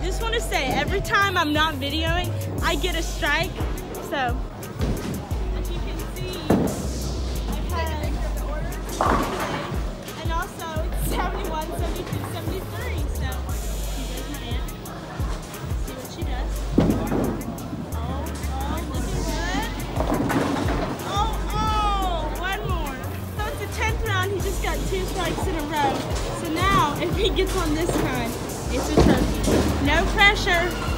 just want to say, every time I'm not videoing, I get a strike. So, as you can see, I've had and also it's 71, 72, 73. So, here's my aunt. See what she does. Oh, looking good. Oh, one more. So it's the 10th round. He just got 2 strikes in a row. So now, if he gets on this time, it's a trophy. No pressure.